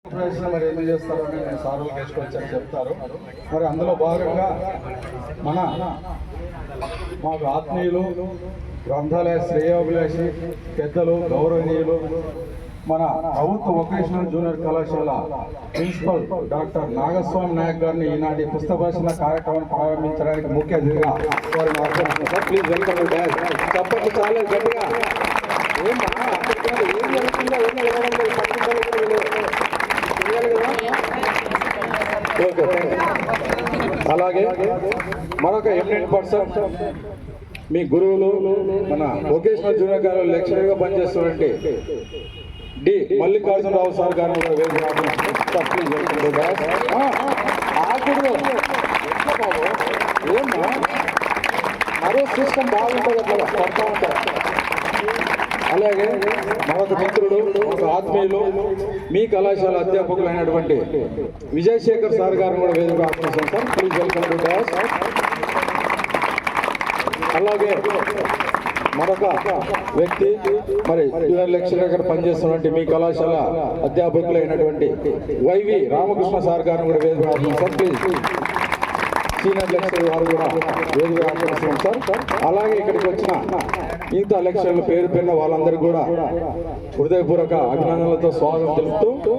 మరి ఎందుకు చేస్తారని నేను సార్లు తీసుకొచ్చాను చెప్తారు. మరి అందులో భాగంగా మాకు ఆత్మీయులు, గ్రంథాలయ శ్రేయోభిలాషి పెద్దలు, గౌరవనీయులు, మన ప్రభుత్వ వొకేషనల్ జూనియర్ కళాశాల ప్రిన్సిపల్ డాక్టర్ నాగస్వామి నాయక్ గారిని ఈనాటి పుస్తక భాషణ కార్యక్రమాన్ని ప్రారంభించడానికి ముఖ్య అతిథిగా వారిని ఆహ్వానిస్తున్నాం. Please welcome. చెప్పండి చాలా గట్టిగా. అలాగే మరొక ఎమినెంట్ పర్సన్ మీ గురువులు, మన వొకేషనల్ జూనియర్ కాలేజ్ లెక్చరర్గా పనిచేస్తున్నట్టు డి మల్లికార్జునరావు సార్ గారిని మరో సిస్టమ్ బాగుంటుంది అట్లా పడతా ఉంటారు. అలాగే మరొక మిత్రుడు, ఒక ఆత్మీయులు, మీ కళాశాల అధ్యాపకులు అయినటువంటి విజయశేఖర్ సార్ గారిని కూడా వేదిక ఆహ్వానిస్తాం sir. Please welcome to dais. అలాగే మరొక వ్యక్తి, మరి జూనియర్ లెక్చరర్ గారు పనిచేస్తున్నటువంటి మీ కళాశాల అధ్యాపకులు అయినటువంటి వైవి రామకృష్ణ సార్ గారిని కూడా వేదిక ఆహ్వానిస్తాం. ప్లీజ్ సీనియర్ లెక్చరర్ గారు కూడా వేదిక ఆహ్వానిస్తాం సార్. అలాగే ఇక్కడికి వచ్చిన మిగతా లెక్చరర్లు పేరు పేరున వాళ్ళందరికీ కూడా హృదయపూర్వక అభినందనలతో స్వాగతం తెలుపుతూ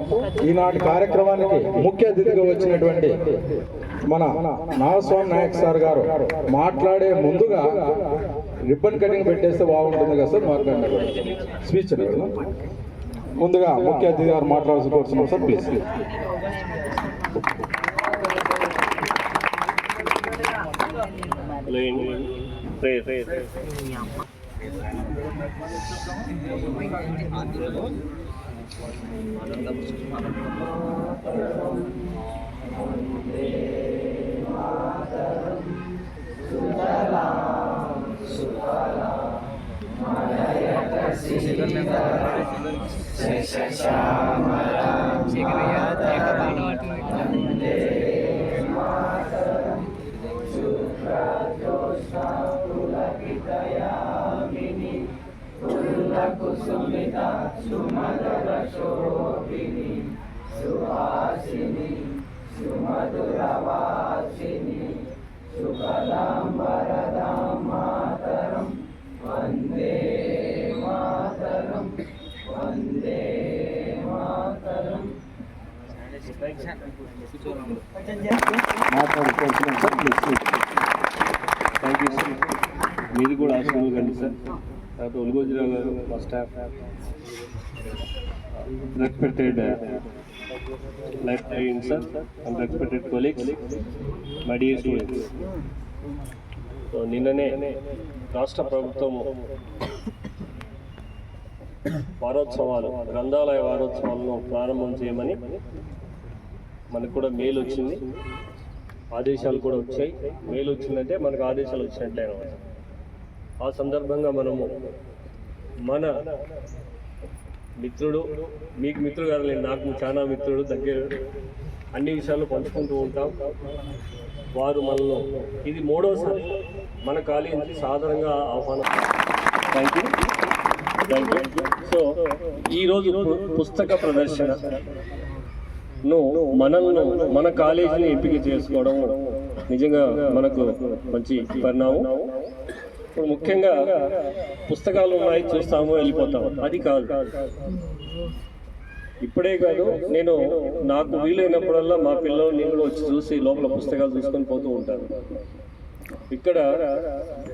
ఈనాటి కార్యక్రమానికి ముఖ్య అతిథిగా వచ్చినటువంటి మన నాగస్వామి నాయక్ సార్ గారు మాట్లాడే ముందుగా రిబ్బన్ కటింగ్ పెట్టేస్తే బాగుంటుంది కదా సార్. మాట్లాడిన స్పీచ్ ముందుగా ముఖ్య అతిథి గారు మాట్లాడాల్సి కోరుతున్నాం సార్. ప్లీజ్. కుసుమితా సుమధుర శోభిని సుహాసిని సుమధురవాసిని సుఖదాం వరదాం మాతరం వందే మాతరం వందే మాతరం. Thank you sir. మీది కూడా ఆశీర్వాదం కండి సార్. తర్వాత ఒలిగోజీరావు గారు, మా staff, respected librarian sir and respected colleagues, my dear students. So నిన్ననే రాష్ట్ర ప్రభుత్వం వారోత్సవాలు, గ్రంథాలయ వారోత్సవాలను ప్రారంభం చేయమని మనకు కూడా మెయిల్ వచ్చింది, ఆదేశాలు కూడా వచ్చాయి. మెయిల్ వచ్చిందంటే మనకు ఆదేశాలు వచ్చినట్లే అనమాట. ఆ సందర్భంగా మనము మన మిత్రుడు, మీకు మిత్రుడు గారు లేదు, నాకు చాలా మిత్రుడు, దగ్గర అన్ని విషయాలు పంచుకుంటూ ఉంటాం. వారు మనలో ఇది 3వసారి మన కాలేజీకి సాధారణంగా ఆహ్వానం. Thank you, thank you. So ఈరోజు పుస్తక ప్రదర్శనను మనల్ని, మన కాలేజీని ఎంపిక చేసుకోవడం నిజంగా మనకు మంచి పరిణామం. ఇప్పుడు ముఖ్యంగా పుస్తకాలు ఉన్నాయి, చూస్తాము, వెళ్ళిపోతాము, అది కాదు. ఇప్పుడే కాదు, నేను నాకు వీలైనప్పుడల్లా మా పిల్లలు నేను కూడా వచ్చి చూసి లోపల పుస్తకాలు చూసుకొని పోతూ ఉంటాను. ఇక్కడ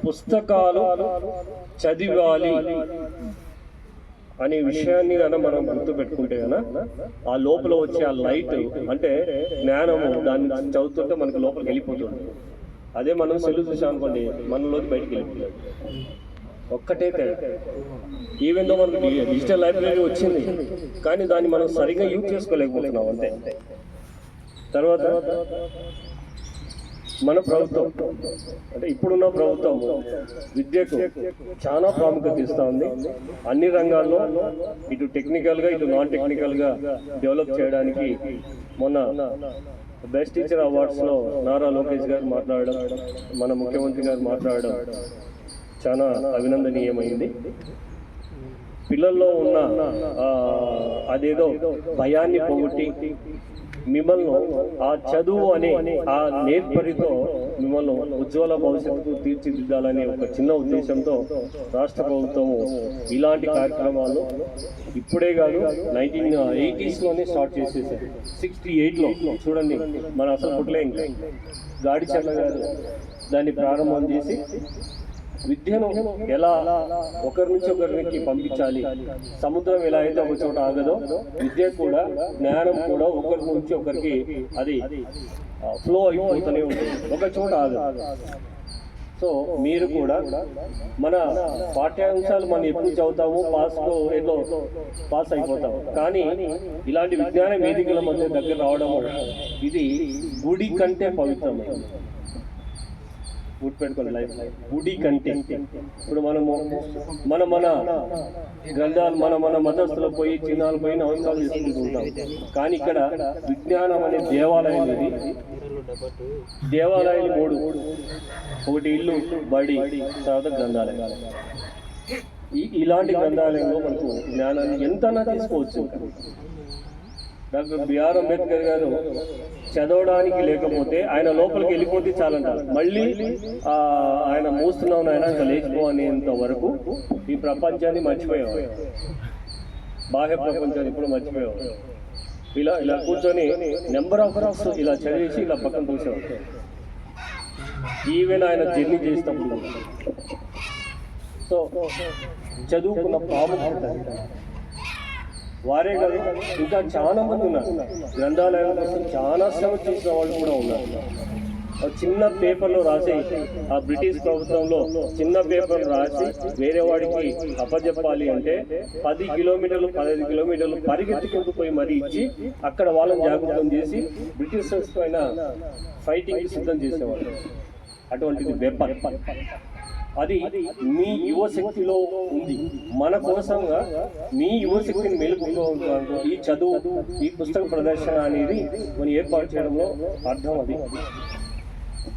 పుస్తకాలు చదివాలి అనే విషయాన్ని కన్నా మనం గుర్తుపెట్టుకుంటే కన్నా ఆ లోపల వచ్చే ఆ లైట్ అంటే జ్ఞానము, దాన్ని చదువుతుంటే మనకు లోపలికి వెళ్ళిపోతుంది. అదే మనం సెల్లు చూసాం అనుకోండి, మనలోకి బయటికి వెళ్ళిపోతుంది. ఒక్కటే ఈవెన్ దో మనకు డిజిటల్ లైబ్రరీ వచ్చింది, కానీ దాన్ని మనం సరిగ్గా యూజ్ చేసుకోలేకపోతున్నాం అంతే. తర్వాత మన ప్రభుత్వం అంటే ఇప్పుడున్న ప్రభుత్వం విద్యకు చాలా ప్రాముఖ్యత ఇస్తూ ఉంది. అన్ని రంగాల్లో ఇటు టెక్నికల్గా, ఇటు నాన్ టెక్నికల్గా డెవలప్ చేయడానికి మొన్న బెస్ట్ టీచర్ అవార్డ్స్లో నారా లోకేష్ గారు మాట్లాడడం, మన ముఖ్యమంత్రి గారు మాట్లాడడం చాలా అభినందనీయమైంది. పిల్లల్లో ఉన్న అదేదో భయాన్ని పోగొట్టి మిమ్మల్ని ఆ చదువు అనే ఆ నేర్పరితో మిమ్మల్ని ఉజ్వల భవిష్యత్తుకు తీర్చిదిద్దాలనే ఒక చిన్న ఉద్దేశంతో రాష్ట్ర ప్రభుత్వము ఇలాంటి కార్యక్రమాలు ఇప్పుడే కాదు 1980s స్టార్ట్ చేసేసారు. 68లో చూడండి, మన అసలు పుట్లే ఇంకా గాడిచర్ల గారు దాన్ని ప్రారంభం చేసి విద్యను ఎలా ఒకరి నుంచి ఒకరికి పంపించాలి, సముద్రం ఎలా అయితే ఒక చోట ఆగదో విద్య కూడా, జ్ఞానం కూడా ఒకరి నుంచి ఒకరికి అది ఫ్లో అయిపోతూనే ఉంటుంది, ఒక చోట ఆగదు. సో మీరు కూడా మన పాఠ్యాంశాలు మనం ఎప్పుడు చదువుతాము, ఏదో పాస్ అయిపోతాము, కానీ ఇలాంటి విజ్ఞాన వేదికల మధ్య దగ్గర రావడము ఇది గుడి కంటే పవిత్రమైనది. గుర్తుపెట్టుకోండి, లైఫ్ గుడి కంటే. ఇప్పుడు మన గ్రంథాలు మన మతస్థులు పోయి చిన్నాలు పోయి నమస్కారాలు చేసుకుంటూ ఉంటాం, కానీ ఇక్కడ విజ్ఞానం అనే దేవాలయం ఇది. దేవాలయాలు 3, ఒకటి ఇల్లు, బడి, తర్వాత గ్రంథాలయం. ఇలాంటి గ్రంథాలయంలో మనకు జ్ఞానాన్ని ఎంతనా తీసుకోవచ్చు. డాక్టర్ బిఆర్ అంబేద్కర్ గారు చదవడానికి లేకపోతే ఆయన లోపలికి వెళ్ళిపోతే చాలంటారు, మళ్ళీ ఆయన మూస్తున్నాను ఆయన ఇంకా లేచిపో అనేంత వరకు ఈ ప్రపంచాన్ని మర్చిపోయేవాడు, బాహ్య ప్రపంచాన్ని ఇప్పుడు మర్చిపోయేవాడు. ఇలా కూర్చొని నెంబర్ ఆఫ్ బుక్స్ ఇలా చదివేసి ఇలా పక్కన చూసేవాడు. ఈవెన్ ఆయన జర్నీ చేసినప్పుడు సో చదువుకున్న ప్రాముఖ్యత వారే కాదు, ఇంకా చాలా మంది ఉన్నారు. గ్రంథాలయం కోసం చాలా శ్రమ చేసిన వాళ్ళు కూడా ఉన్నారు. చిన్న పేపర్లో రాసి, ఆ బ్రిటిష్ ప్రభుత్వంలో చిన్న పేపర్ రాసి వేరే వాడికి అప్పచెప్పాలి అంటే 10 కిలోమీటర్లు 15 కిలోమీటర్లు పరిగెత్తుకుంటూ పోయి మరీ ఇచ్చి అక్కడ వాళ్ళని జాగృతం చేసి బ్రిటిషర్స్ పైన ఫైటింగ్ సిద్ధం చేసేవాళ్ళు. అటువంటిది వెపన్. అది మీ యువశక్తిలో ఉంది. మన కోసంగా మీ యువశక్తిని మేలుకొల్పుకోవడానికి ఈ చదువు, ఈ పుస్తక ప్రదర్శన అనేది మనం ఏర్పాటు చేయడంలో అర్థం. అది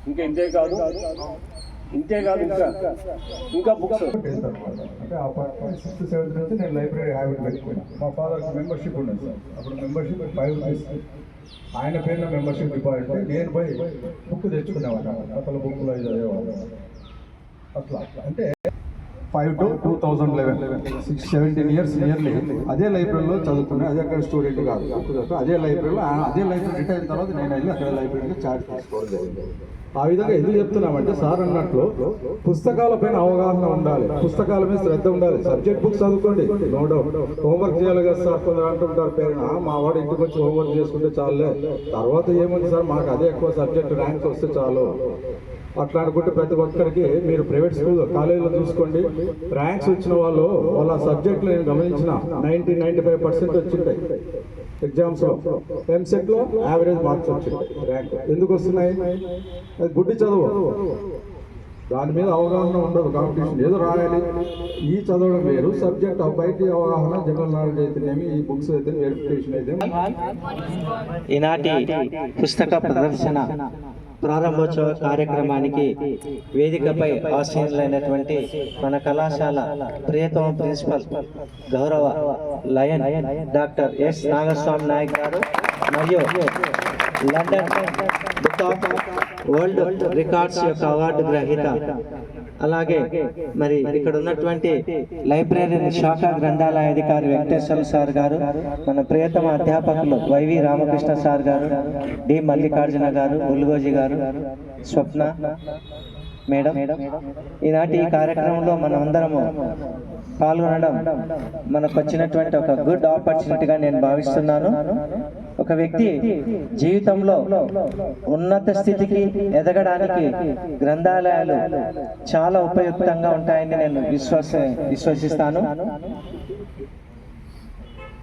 ఇంకా ఇంతేకాదు ఇంకా బుక్స్. అంటే ఆ 6th 7th నుంచి నేను లైబ్రరీ హ్యాబిట్ పెట్టుకున్నాను. మా ఫాదర్కి మెంబర్షిప్ ఉండదు సార్, అప్పుడు మెంబర్షిప్ 5 రూపీస్. ఆయన పేరున మెంబర్షిప్ డిపాజిట్, నేను పోయి బుక్ తెచ్చుకునేవాడు. అసలు బుక్లో చదివేవాడు. అట్లా అంటే 5 to 2011 17 years నియర్లీ అదే లైబ్రరీలో చదువుకున్నా. అదే అక్కడ స్టూడెంట్ కాదు, అదే లైబ్రరీలో రిటైర్ అయిన తర్వాత నేను వెళ్ళి అక్కడ లైబ్రరీలో చార్జ్ తీసుకోవడం జరిగింది. ఆ విధంగా ఎందుకు చెప్తున్నామంటే సార్ అన్నట్లు పుస్తకాల పైన అవగాహన ఉండాలి, పుస్తకాల మీద శ్రద్ధ ఉండాలి. సబ్జెక్ట్ బుక్స్ చదువుకోండి, నో డౌట్. హోంవర్క్ చేయాలి కదా సార్, కొందరు అంటుంటారు పేరున మా వాడు ఇంటికి వచ్చి హోంవర్క్ చేసుకుంటే చాలే, తర్వాత ఏముంది సార్ మాకు అదే ఎక్కువ సబ్జెక్ట్ ర్యాంక్స్ వస్తే చాలు అట్లా అనుకుంటే ప్రతి ఒక్కరికి మీరు ప్రైవేట్ స్కూల్ కాలేజీలో చూసుకోండి, ర్యాంక్స్ వచ్చిన వాళ్ళు వాళ్ళ సబ్జెక్టులు నేను గమనించిన 90-95% వచ్చింటాయి. ఎగ్జామ్స్లో ఎంసెట్లో యావరేజ్ మార్క్స్ వచ్చింటాయి. ర్యాంక్ ఎందుకు వస్తున్నాయి? అది గుడ్డి చదువు, దాని మీద అవగాహన ఉండదు. కాంపిటీషన్ ఏదో రాయాలి, ఈ చదవడం వేరు, సబ్జెక్ట్ బయట అవగాహన, జనరల్ నాలెడ్జ్ అయితేనేమి, ఈ బుక్స్ అయితే వెరిఫికేషన్ అయితే. ఈనాటి పుస్తక ప్రదర్శన ప్రారంభోత్సవ కార్యక్రమానికి వేదికపై ఆసీనులైనటువంటి మన కళాశాల ప్రియతమ ప్రిన్సిపల్ గౌరవ lion doctor S Nagaswami Nayak garu మరియు London book of world records యొక్క అవార్డు గ్రహీత, అలాగే మరి ఇక్కడ ఉన్నటువంటి లైబ్రరీ శాఖ గ్రంథాలయ అధికారి వెంకటేశ్వర సార్ గారు, మన ప్రియతమ అధ్యాపకులు వైవి రామకృష్ణ సార్ గారు, డి మల్లికార్జున గారు, ఉల్గోజీ గారు, స్వప్న మేడం, ఈనాటి ఈ కార్యక్రమంలో మనం అందరము పాల్గొనడం మనకు వచ్చినటువంటి ఒక గుడ్ ఆపర్చునిటీగా నేను భావిస్తున్నాను. ఒక వ్యక్తి జీవితంలో ఉన్నత స్థితికి ఎదగడానికి గ్రంథాలయాలు చాలా ఉపయుక్తంగా ఉంటాయని నేను విశ్వసిస్తాను.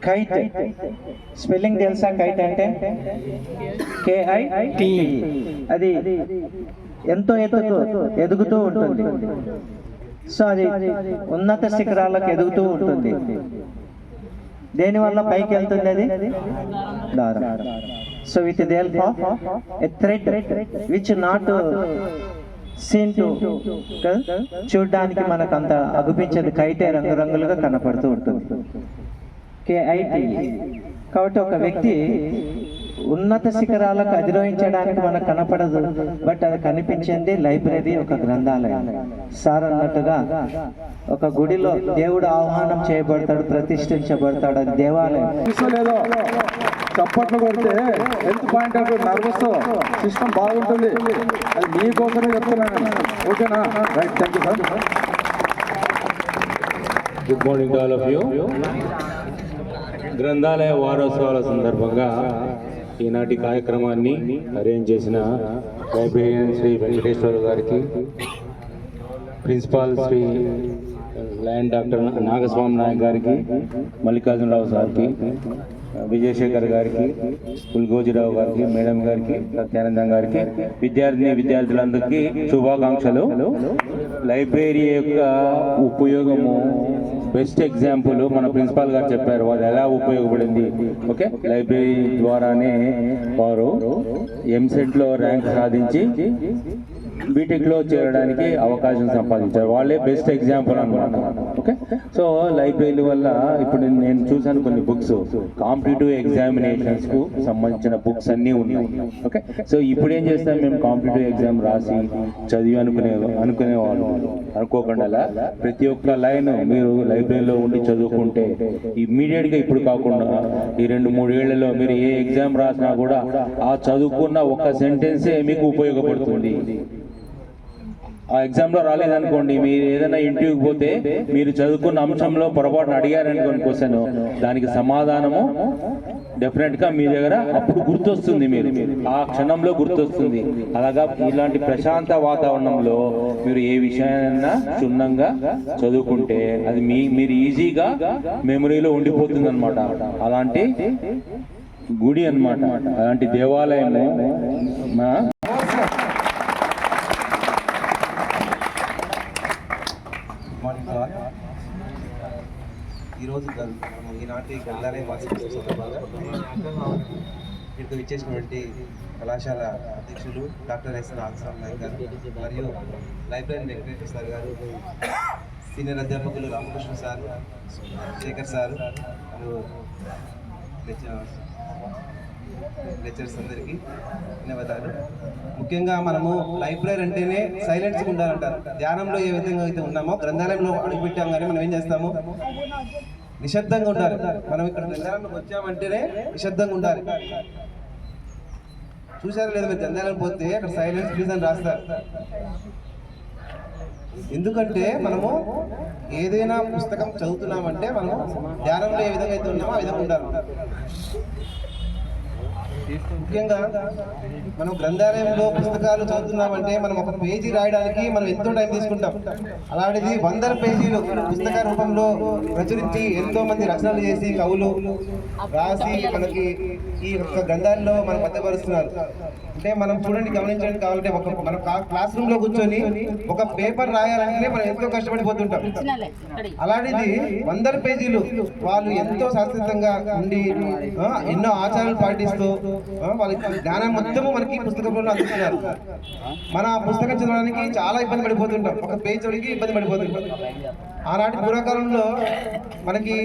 కైట్ స్పెల్లింగ్ తెలుసా? కైట్ అంటే KIT. అది ఎంతో ఎదుగుతూ ఉంటుంది. సో అది ఉన్నత శిఖరాలకు ఎదుగుతూ ఉంటుంది. దేనివల్ల పైకి వెళ్తుంది? అది దారం. So with the help of a thread which not seen 2 చూడడానికి మనకు అంత అగుపించేది, కైటే రంగురంగులుగా కనపడుతూ ఉంటుంది. KIT కాబట్టి ఒక వ్యక్తి ఉన్నత శిఖరాలకు అధిరోహించడానికి మనకు కనపడదు, బట్ అది కనిపించింది లైబ్రరీ, ఒక గ్రంథాలయం. సార్ అన్నట్టుగా ఒక గుడిలో దేవుడు ఆహ్వానం చేయబడతాడు, ప్రతిష్ఠించబడతాడు, అది దేవాలయం. లేదో చప్పట్లు కొడితే health point of nervous system బాగుంటుంది. అది మీకోసమే చెప్తున్నాను. ఓకేనా? Right, thank you sir. Good morning to all of you. గ్రంథాలయ వారోత్సవాల సందర్భంగా ఈనాటి కార్యక్రమాన్ని అరేంజ్ చేసిన లైబ్రేరియన్ శ్రీ వెంకటేశ్వర గారికి, principal Shri lion doctor Nagaswami Nayak గారికి, మల్లికార్జునరావు సార్కి, విజయశేఖర్ గారికి, పుల్గోజిరావు గారికి, మేడం గారికి, సత్యానందం గారికి, విద్యార్థులందరికీ శుభాకాంక్షలు. లైబ్రరీ యొక్క ఉపయోగము బెస్ట్ ఎగ్జాంపుల్ మన ప్రిన్సిపాల్ గారు చెప్పారు, అది ఎలా ఉపయోగపడింది. ఓకే, లైబ్రరీ ద్వారానే వారు ఎంసెట్లో ర్యాంక్ సాధించి బీటెక్లో చేరడానికి అవకాశం సంపాదించారు. వాళ్ళే బెస్ట్ ఎగ్జాంపుల్ అన్నమాట. ఓకే, సో లైబ్రరీ వల్ల ఇప్పుడు నేను చూశాను కొన్ని బుక్స్ కాంపిటేటివ్ ఎగ్జామినేషన్స్కు సంబంధించిన బుక్స్ అన్నీ ఉన్నాయి. ఓకే, సో ఇప్పుడు ఏం చేస్తాం, మేము కాంపిటేటివ్ ఎగ్జామ్ రాసి చదివి అనుకునేవాళ్ళు అనుకోకుండా ప్రతి ఒక్క లైన్ మీరు లైబ్రరీలో ఉండి చదువుకుంటే ఇమ్మీడియట్గా ఇప్పుడు కాకుండా ఈ 2-3 ఏళ్లలో మీరు ఏ ఎగ్జామ్ రాసినా కూడా ఆ చదువుకున్న ఒక సెంటెన్సే మీకు ఉపయోగపడుతుంది. ఆ ఎగ్జామ్లో రాలేదనుకోండి, మీరు ఏదైనా ఇంటర్వ్యూకి పోతే మీరు చదువుకున్న అంశంలో పొరపాటున అడిగారనుకోని క్వశ్చన్, దానికి సమాధానము డెఫినెట్గా మీ దగ్గర అప్పుడు గుర్తొస్తుంది, మీరు ఆ క్షణంలో గుర్తొస్తుంది. అలాగా ఇలాంటి ప్రశాంత వాతావరణంలో మీరు ఏ విషయాన్నైనా క్షుణ్ణంగా చదువుకుంటే అది మీరు ఈజీగా మెమరీలో ఉండిపోతుంది అనమాట. అలాంటి గుడి అన్నమాట, అలాంటి దేవాలయము మా ఈరోజు ఈనాటి గ్రంథాలయ వార్షికోత్సవం సందర్భంగా ఇక్కడికి విచ్చేసినటువంటి కళాశాల అధ్యక్షులు డాక్టర్ ఎస్ నాగస్వామి నాయక్ గారు మరియు library Venkateswara sir garu, senior అధ్యాపకులు Ramakrishna sir, Shekhar sir, lecturers అందరికీ ధన్యవాదాలు. ముఖ్యంగా మనము లైబ్రరీ అంటేనే సైలెంట్గా ఉండాలంటారు. ధ్యానంలో ఏ విధంగా అయితే ఉన్నామో గ్రంథాలయంలో అడుగుపెట్టాం కానీ మనం ఏం చేస్తాము, నిశ్శబ్దంగా ఉండాలి. మనం ఇక్కడ గ్రంథాలయంలోకి వచ్చామంటేనే నిశ్శబ్దంగా ఉండాలి. చూసారా లేదు, మీరు గ్రంథాలయం పోతే అక్కడ సైలెన్స్ ప్లీజ్ అని రాస్తారు. ఎందుకంటే మనము ఏదైనా పుస్తకం చదువుతున్నామంటే మనము ధ్యానంలో ఏ విధంగా అయితే ఉన్నామో ఆ విధంగా ఉండాలి. ముఖ్యంగా మనం గ్రంథాలయంలో పుస్తకాలు చదువుతున్నామంటే మనం ఒక పేజీ రాయడానికి మనం ఎంతో టైం తీసుకుంటాం. అలాంటిది 100 పేజీలు పుస్తక రూపంలో ప్రచురించి ఎంతో మంది రచనలు చేసి కవులు రాసి మనకి ఈ యొక్క గ్రంథాల్లో మనం భద్రపరుస్తున్నారు. అంటే మనం చూడండి, గమనించండి, కావాలంటే మనం క్లాస్ రూమ్ లో కూర్చొని ఒక పేపర్ రాయాలంటే మనం ఎంతో కష్టపడిపోతుంటాం. అలాంటిది 100 పేజీలు వాళ్ళు ఎంతో శాస్త్రీయంగా ఉండి ఎన్నో ఆచారాలు పాటిస్తూ వాళ్ళకి జ్ఞానం మొత్తము మనకి పుస్తకంలో అందిస్తున్నారు. మన పుస్తకం చదవడానికి చాలా ఇబ్బంది పడిపోతుంటాం, ఒక పేజ్ చదివి ఇబ్బంది పడిపోతుంటాం. ఆనాటి పూర్వకాలంలో మనకి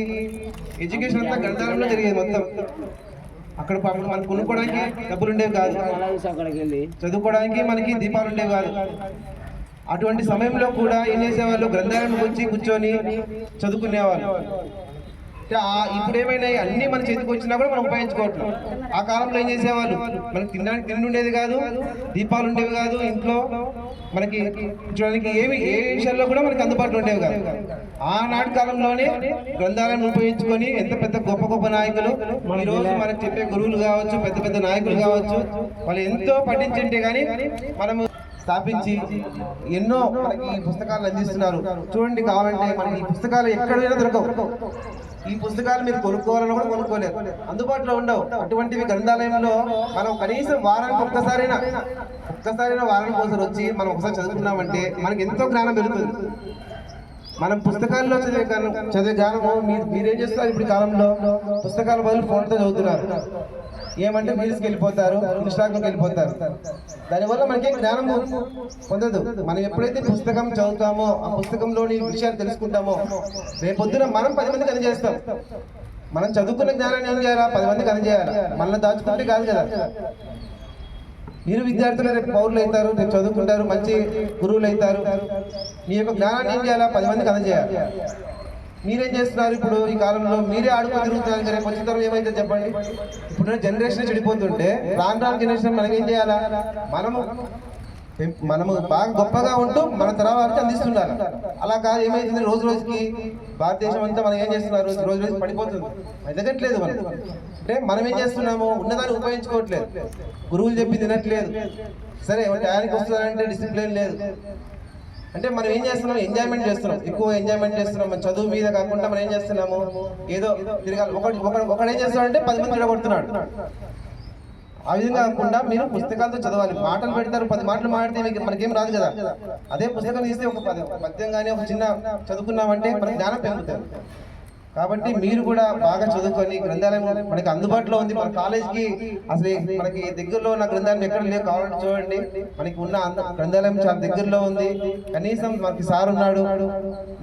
ఎడ్యుకేషన్ అంతా గ్రంథాలయంలో జరిగేది మొత్తం. అక్కడ మనకు కొనుక్కోవడానికి డబ్బులు ఉండేవి కాదు, చదువుకోవడానికి మనకి దీపాలు ఉండేవి కాదు. అటువంటి సమయంలో కూడా ఏం చేసేవాళ్ళు, గ్రంథాలయం వచ్చి కూర్చొని చదువుకునేవాళ్ళు. ఇప్పుడు ఏమైనా అన్ని మన చేతికి వచ్చినా కూడా మనం ఉపయోగించుకోవట్లేదు. ఆ కాలంలో ఏం చేసేవాళ్ళు, మనకి తినడానికి తిండి ఉండేది కాదు, దీపాలు ఉండేవి కాదు, ఇంట్లో మనకి చూడడానికి ఏ విషయాల్లో కూడా మనకి అందుబాటులో ఉండేవి కాదు. ఆనాటి కాలంలోనే గ్రంథాలను ఉపయోగించుకొని ఎంత పెద్ద గొప్ప గొప్ప నాయకులు, ఈరోజు మనకు చెప్పే గురువులు కావచ్చు, పెద్ద పెద్ద నాయకులు కావచ్చు, వాళ్ళు ఎంతో పఠించుంటే కానీ మనము స్థాపించి ఎన్నో మనకి పుస్తకాలు అందిస్తున్నారు. చూడండి, కావాలంటే మనకి ఈ పుస్తకాలు ఎక్కడైనా దొరకవు. ఈ పుస్తకాలు మీరు కొనుక్కోవాలని కూడా కొనుక్కోలేరు, అందుబాటులో ఉండవు. అటువంటివి గ్రంథాలయంలో మనం కనీసం వారానికి ఒక్కసారైనా వారానికి ఒకసారి వచ్చి మనం ఒకసారి చదువుకున్నామంటే మనకి ఎంతో జ్ఞానం పెరుగుతుంది. మనం పుస్తకాల్లో చదివే జ్ఞానము మీరేం చేస్తారు, ఇప్పుడు కాలంలో పుస్తకాల బదులు ఫోన్తో చదువుతున్నారు. ఏమంటే రీల్స్కి వెళ్ళిపోతారు, ఇన్స్టాగ్రామ్కి వెళ్ళిపోతారు. దానివల్ల మనకేం జ్ఞానం పొందదు. మనం ఎప్పుడైతే పుస్తకం చదువుతామో, ఆ పుస్తకంలోని విషయాలు తెలుసుకుంటామో, రేపొద్దున మనం 10 మందికి అందజేస్తాం. మనం చదువుకున్న జ్ఞానాన్ని ఏం చేయాలా? 10 మందికి అందజేయాలా? మనల్ని దాచుకుంటే కాదు కదా. మీరు విద్యార్థులు రేపు పౌరులు అవుతారు, రేపు చదువుకుంటారు, మంచి గురువులు అవుతారు. మీ యొక్క జ్ఞానాన్ని ఏం చేయాలా? 10 మందికి అందజేయాలి. మీరేం చేస్తున్నారు? ఇప్పుడు ఈ కాలంలో మీరే ఆడుకొని తిరుగుతున్నారు. రేపు వచ్చిన తర్వాత ఏమైతే చెప్పండి. ఇప్పుడు జనరేషన్ చెడిపోతుంటే రాను జనరేషన్ మనం ఏం చేయాలా? మనము బాగా గొప్పగా ఉంటూ మన తరానికి అందిస్తున్నారు. అలా కాదు, ఏమైతుంది రోజు రోజుకి భారతదేశం అంతా మనం ఏం చేస్తున్నారు? రోజు రోజు పడిపోతుంది, ఎదగట్లేదు. అంటే మనం ఏం చేస్తున్నాము? ఉన్నదాన్ని ఉపయోగించుకోవట్లేదు, గురువులు చెప్పి తినట్లేదు. సరే టయానికి వస్తున్నారంటే డిసిప్లిన్ లేదు. అంటే మనం ఏం చేస్తున్నాం? ఎంజాయ్మెంట్ చేస్తున్నాం, ఎక్కువ ఎంజాయ్మెంట్ చేస్తున్నాం. మన చదువు మీద కాకుండా మనం ఏం చేస్తున్నాము? ఏదో తిరగాలి. ఒకడు ఏం చేస్తున్నాడంటే 10 మంది తిరగొడుతున్నాడు. ఆ విధంగా కాకుండా మీరు పుస్తకాలతో చదవాలి. మాటలు పెడతారు, 10 మాటలు మాట్లాడితే మనకేం రాదు కదా. అదే పుస్తకం తీస్తే ఒక పద్యం కానీ ఒక చిన్న చదువుకున్నామంటే మనకి జ్ఞానం పెరుగుతుంది. కాబట్టి మీరు కూడా బాగా చదువుకొని, గ్రంథాలయం మనకి అందుబాటులో ఉంది. మన కాలేజ్కి అసలు మనకి దగ్గరలో ఉన్న గ్రంథాలయం ఎక్కడ లేవు, కావాలంటే చూడండి. మనకి ఉన్న గ్రంథాలయం చాలా దగ్గరలో ఉంది. కనీసం మనకి సార్ ఉన్నాడు.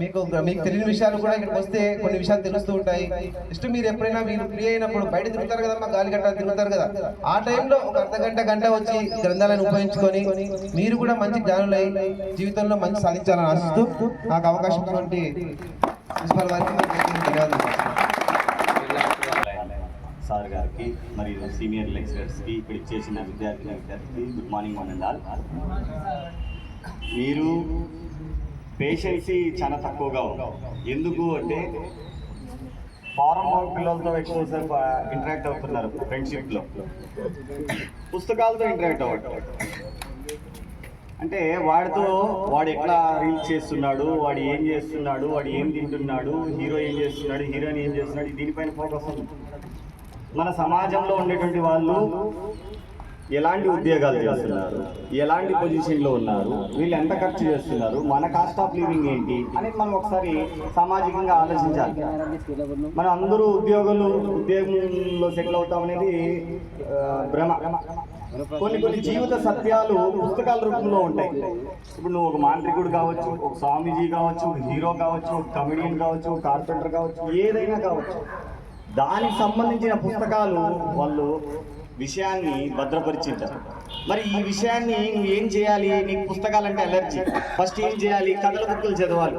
మీకు తెలియని విషయాలు కూడా ఇక్కడికి వస్తే కొన్ని విషయాలు తెలుస్తూ ఉంటాయి. జస్ట్ మీరు ఎప్పుడైనా మీరు ఫ్రీ అయినప్పుడు బయట తిరుగుతారు కదా, మా గాలి గంట తిరుగుతారు కదా, ఆ టైంలో ఒక గంట వచ్చి గ్రంథాలయాన్ని ఉపయోగించుకొని మీరు కూడా మంచి జ్ఞానులై జీవితంలో మంచి సాధించాలని ఆశిస్తూ నాకు అవకాశం ఇచ్చినటువంటి ప్రిన్సిపల్ వారికి సార్ గారికి మరియు సీనియర్ లెక్చరర్స్కి, ఇక్కడ చేసిన విద్యార్థికి good morning one and all. మీరు పేషెన్సీ చాలా తక్కువగా ఉంది. ఎందుకు అంటే ఫారం పిల్లలతో ఎక్కువసేపు ఇంటరాక్ట్ అవుతున్నారు ఫ్రెండ్షిప్లో, పుస్తకాలతో ఇంటరాక్ట్ అవ్వటం. అంటే వాడు ఎట్లా రీల్స్ చేస్తున్నాడు, వాడు ఏం చేస్తున్నాడు, వాడు ఏం తింటున్నాడు, హీరో ఏం చేస్తున్నాడు, హీరోయిన్ ఏం చేస్తున్నాడు, దీనిపైన ఫోకస్ ఉంది. మన సమాజంలో ఉండేటువంటి వాళ్ళు ఎలాంటి ఉద్యోగాలు చేస్తున్నారు, ఎలాంటి పొజిషన్లో ఉన్నారు, వీళ్ళు ఎంత ఖర్చు చేస్తున్నారు, మన కాస్ట్ ఆఫ్ లివింగ్ ఏంటి అనేది మనం ఒకసారి సామాజికంగా ఆలోచించాలి. మనం అందరూ ఉద్యోగంలో సెటిల్ అవుతాం అనేది భ్రమ. కొన్ని జీవిత సత్యాలు పుస్తకాల రూపంలో ఉంటాయి. ఇప్పుడు నువ్వు ఒక మాంత్రికుడు కావచ్చు, ఒక స్వామీజీ కావచ్చు, ఒక హీరో కావచ్చు, ఒక కమెడియన్ కావచ్చు, ఒక కార్పెంటర్ కావచ్చు, ఏదైనా కావచ్చు, దానికి సంబంధించిన పుస్తకాలు వాళ్ళు విషయాన్ని భద్రపరిచింటారు. మరి ఈ విషయాన్ని నువ్వు ఏం చేయాలి? నీకు పుస్తకాలంటే అలర్జీ, ఫస్ట్ ఏం చేయాలి? కథల బుక్కులు చదవాలి.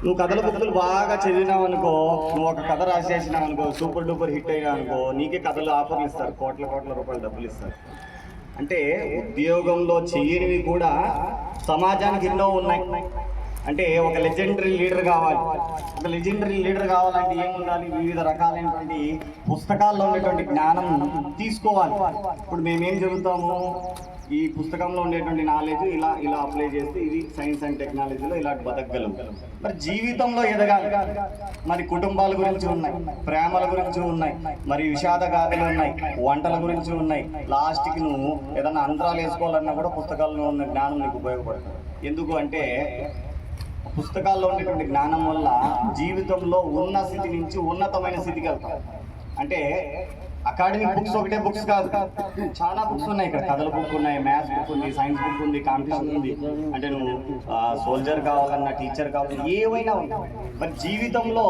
నువ్వు కథల బుక్కులు బాగా చదివినావు అనుకో, నువ్వు ఒక కథ రాసేసినావు అనుకో, సూపర్ డూపర్ హిట్ అయినా అనుకో, నీకే కథలు ఆఫర్లు ఇస్తారు, కోట్ల రూపాయలు డబ్బులు ఇస్తారు. అంటే ఉద్యోగంలో చేయనివి కూడా సమాజానికి ఎన్నో ఉన్నాయి. అంటే ఒక లెజెండరీ లీడర్ కావాలి. ఒక లెజెండరీ లీడర్ కావాలంటే ఏముండాలి? వివిధ రకాలైనటువంటి పుస్తకాల్లో ఉండేటువంటి జ్ఞానం తీసుకోవాలి. ఇప్పుడు మేమేం చదువుతాము? ఈ పుస్తకంలో ఉండేటువంటి నాలెడ్జ్ ఇలా అప్లై చేస్తే ఇది సైన్స్ అండ్ టెక్నాలజీలో ఇలా బతకగలం. మరి జీవితంలో ఎదగాలి. మరి కుటుంబాల గురించి ఉన్నాయి, ప్రేమల గురించి ఉన్నాయి, మరి విషాద గాథలు ఉన్నాయి, వంటల గురించి ఉన్నాయి. లాస్ట్కి నువ్వు ఏదన్నా అంతరాలు వేసుకోవాలన్నా కూడా పుస్తకాల్లో ఉన్న జ్ఞానం నీకు ఉపయోగపడుతుంది. ఎందుకు అంటే పుస్తకాల్లో ఉండేటువంటి జ్ఞానం వల్ల జీవితంలో ఉన్న స్థితి నుంచి ఉన్నతమైన స్థితికి వెళ్తాం. అంటే అకాడమిక్ బుక్స్ ఒకటే బుక్స్ కాదు, చాలా బుక్స్ ఉన్నాయి. ఇక్కడ కథల బుక్ ఉన్నాయి, మ్యాథ్స్ బుక్ ఉంది, సైన్స్ బుక్ ఉంది, కాంపిటీషన్ ఉంది. అంటే నువ్వు సోల్జర్ కావాలన్నా, టీచర్ కావాలన్నా, ఏవైనా ఉన్నాయి. మరి జీవితంలో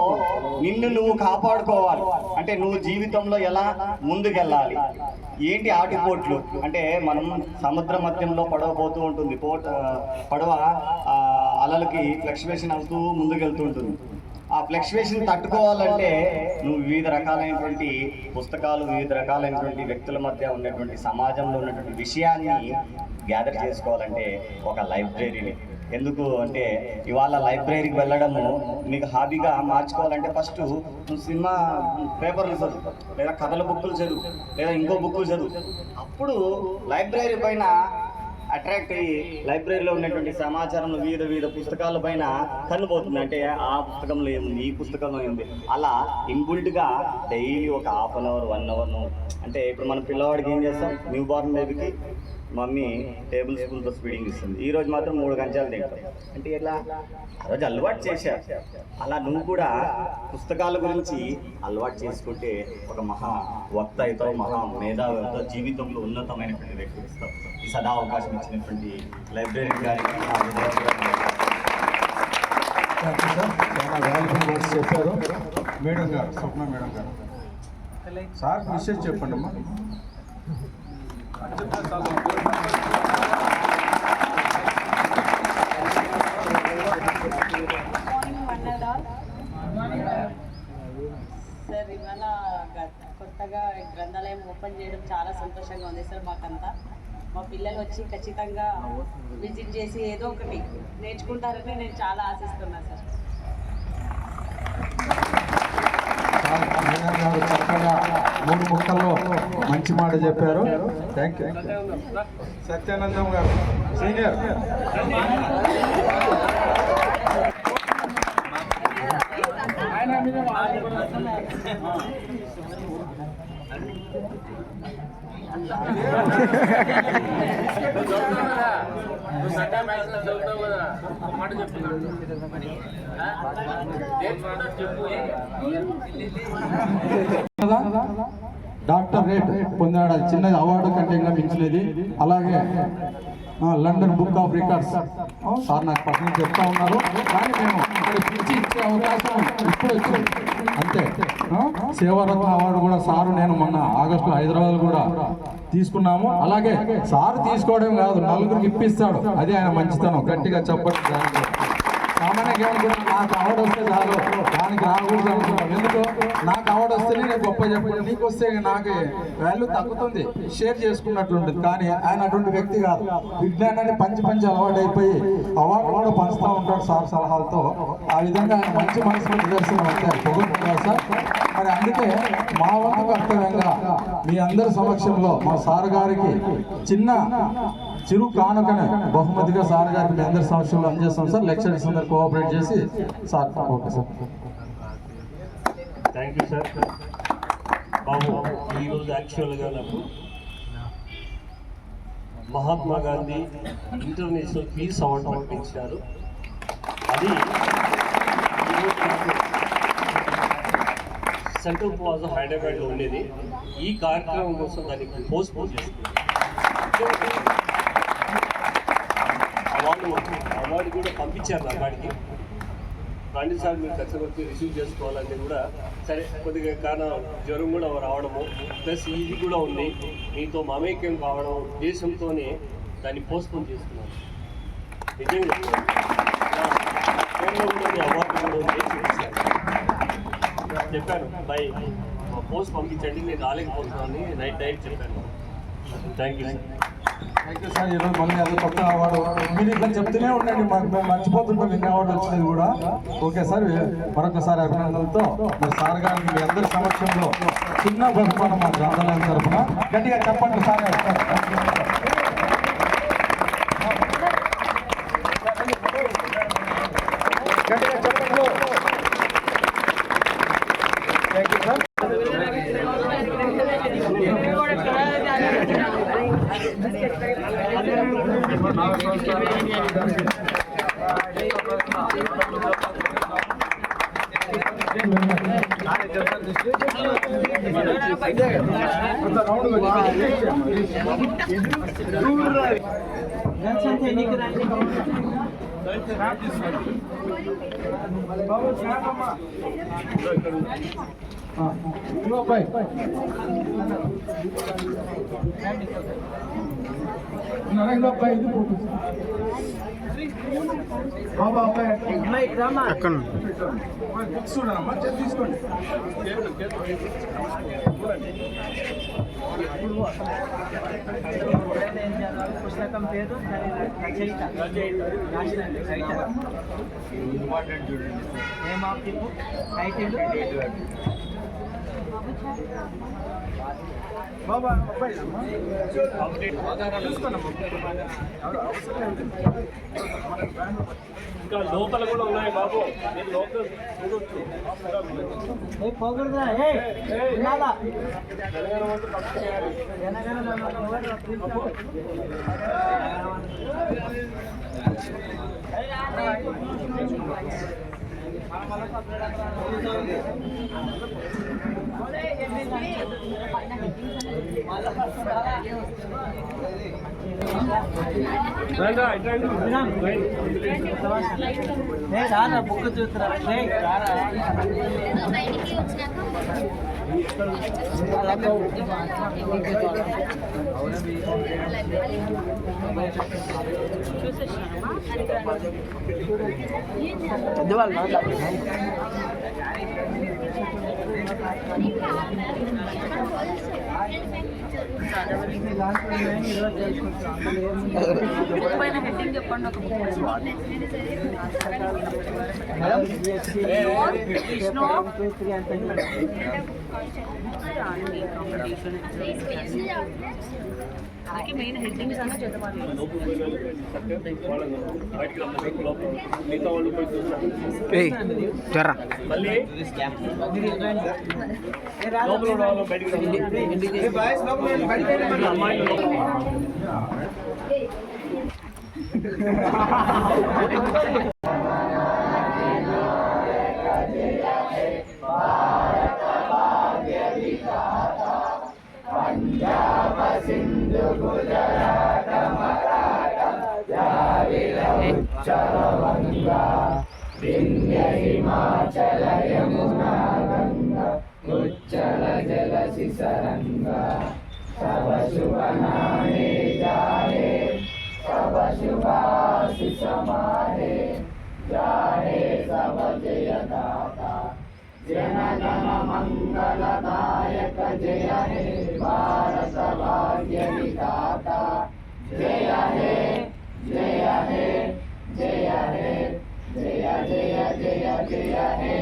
నిన్ను నువ్వు కాపాడుకోవాలి అంటే నువ్వు జీవితంలో ఎలా ముందుకెళ్ళాలి, ఏంటి ఆటిపోట్లు అంటే మనం సముద్ర మధ్యంలో పడవ పోతూ ఉంటుంది. పడవ అలలకి ఫ్లక్చువేషన్ అవుతూ ముందుకెళ్తూ ఉంటుంది. ఆ ఫ్లక్చువేషన్ తట్టుకోవాలంటే నువ్వు వివిధ రకాలైనటువంటి పుస్తకాలు, వివిధ రకాలైనటువంటి వ్యక్తుల మధ్య ఉన్నటువంటి సమాజంలో ఉన్నటువంటి విషయాన్ని గ్యాదర్ చేసుకోవాలంటే ఒక లైబ్రరీని. ఎందుకు అంటే ఇవాళ లైబ్రరీకి వెళ్ళడము నీకు హాబీగా మార్చుకోవాలంటే ఫస్ట్ నువ్వు సినిమా పేపర్లు చదువు, లేదా కథల బుక్కులు చదువు, లేదా ఇంకో బుక్కులు చదువు. అప్పుడు లైబ్రరీ పైన అట్రాక్ట్ అయ్యి లైబ్రరీలో ఉన్నటువంటి సమాచారం వివిధ పుస్తకాల పైన కన్నుపోతుంది. అంటే ఆ పుస్తకంలో ఏముంది, ఈ పుస్తకంలో ఏముంది, అలా ఇన్బుల్ట్గా డైలీ ఒక హాఫ్ అన్ అవర్ 1 అవర్. అంటే ఇప్పుడు మన పిల్లవాడికి ఏం చేస్తాం, న్యూ బార్న్ బేబీకి మమ్మీ టేబుల్ స్పూన్తో స్పీడింగ్ ఇస్తుంది, ఈరోజు మాత్రం 3 గంటలు తింటాం. అంటే ఎలా? ఆ రోజు అలవాటు చేశారు. అలా నువ్వు కూడా పుస్తకాల గురించి అలవాటు చేసుకుంటే ఒక మహా వక్త అవుతావు, మహా మేధావి అవుతావు, జీవితంలో ఉన్నతమైనటువంటి వ్యక్తి ఇస్తావు. ఈ సదా అవకాశం ఇచ్చినటువంటి లైబ్రరీ గారికి నా హృదయపూర్వక చాలా వాల్యుబుల్ వర్డ్స్ చెప్పారు. మేడం గారు, స్వప్న మేడం గారు, సార్ విషయం చెప్పండి అమ్మా. సార్ ఇవాళ కొత్తగా గ్రంథాలయం ఓపెన్ చేయడం చాలా సంతోషంగా ఉంది సార్. మాకంతా మా పిల్లలు వచ్చి ఖచ్చితంగా విజిట్ చేసి ఏదో ఒకటి నేర్చుకుంటారని నేను చాలా ఆశిస్తున్నాను సార్. మేడం గారు చక్కగా 3 ముక్కల్లో మంచి మాట చెప్పారు. Thank you. సత్యానందం గారు సీనియర్. డాక్టరేట్ పొందాడు, చిన్న అవార్డు కంటే ఇంకా మించినది. అలాగే London book of records sir నాకు పక్కన చెప్తా ఉన్నారు, కానీ మేము ఇక్కడ పిలిచి ఇచ్చే అవకాశం ఇప్పుడు వచ్చింది అంతే. సేవారత్న అవార్డు కూడా సారు నేను మొన్న ఆగస్టులో హైదరాబాద్ కూడా తీసుకున్నాము. అలాగే సారు తీసుకోవడం కాదు, నలుగురికి ఇప్పిస్తాడు, అది ఆయన మంచితనం. గట్టిగా చెప్పండి. సామాన్యంగా ఏమనుకుంటున్నా, నాకు అవార్డు వస్తే చాలు, దానికి రాకూడదు అనుకుంటాను. ఎందుకు? నాకు అవార్డు వస్తేనే నేను గొప్ప చెప్పండి, నీకు వస్తే నాకు వాల్యూ తగ్గుతుంది, షేర్ చేసుకున్నట్లు ఉంటుంది. కానీ ఆయన అటువంటి వ్యక్తి కాదు. విజ్ఞానాన్ని పంచి అలవాటు అయిపోయి అవార్డు కూడా పంచుతూ ఉంటాడు సార్ సలహాలతో. ఆ విధంగా ఆయన మంచి మనసు దర్శనం అంటే పొగుడుతున్నారు సార్. మరి అందుకే మా వంతు కర్తవ్యంగా మీ అందరి సమక్షంలో మా సార్ గారికి చిరు కానుకనే బహుమతిగా సార్ గారికి మీ అందరి సమక్షంలో అందజేస్తాం సార్. లెక్చరర్స్ అందరు కోఆపరేట్ చేసి sir. Okay sir. Thank you sir. బాబు, ఈరోజు యాక్చువల్గా నాకు Mahatma Gandhi international peace award పంపించారు. అది సెంట్రల్ ప్లాజా హైదరాబాద్లో ఉండేది. ఈ కార్యక్రమం కోసం దానికి పోస్ట్పోన్ చేసుకున్నాను. అవార్డు కూడా పంపించారు నా కాడికి. రండి సార్, మీరు ఖచ్చితంగా వచ్చి రిసీవ్ చేసుకోవాలంటే కూడా సరే, కొద్దిగా కారణం జ్వరం కూడా రావడము ప్లస్ ఇది కూడా ఉంది, మీతో మమేక్యం కావడం ఉద్దేశంతోనే దాన్ని పోస్ట్పోన్ చేసుకున్నాను. నిజంగా ఫోన్లో కూడా అవార్డు కూడా ఉంది చెప్పాను, బై పోస్ట్ పంపించండి, నేను రాలేకపోతున్నాను నైట్ చెప్పాను. Thank you sir. Thank you sir. ఈరోజు మళ్ళీ అది కొత్త అవార్డు మీరు ఇట్లా చెప్తూనే ఉండండి, మేము మర్చిపోతుంటాం ఎన్ని అవార్డు వచ్చినది కూడా. ఓకే సార్, మరొకసారి అభినందనలతో మరి సార్ గారికి మీ అందరి సమక్షంలో చిన్న బహుమానం మా గ్రంథాలయం తరఫున గట్టిగా చెప్పండి సార్. గట్టిగా చెప్పండి. Thank you sir. తీసుకోండి. పుస్తకం పేరు name of the book, title, ఇంకా లోపల కూడా ఉన్నాయి బాబు, మీరు లోపల చూడొచ్చు. బుక్ చూస్తున్నా పైన హెడ్డింగ్ చెప్పండి. ఒక అలాగే మెయిన్ హెడ్డింగ్స్ అన్న చదవాలి. మిగతా వాళ్ళు పోయి చూస్తారు. మళ్ళీ లోపల ఉన్న వాళ్ళు బయటికి అమ్మాయిలు ఉచ్చల జల శిశరంగా సవ శుభ నామే జాహే సవ శుభాశిష మాహే జాహే సవ జయదాతా జనగణ మంగళదాయక జయ హే భారత భాగ్య విధాత జయ హే జయ హే జయ హే జయ జయ జయ జయ హే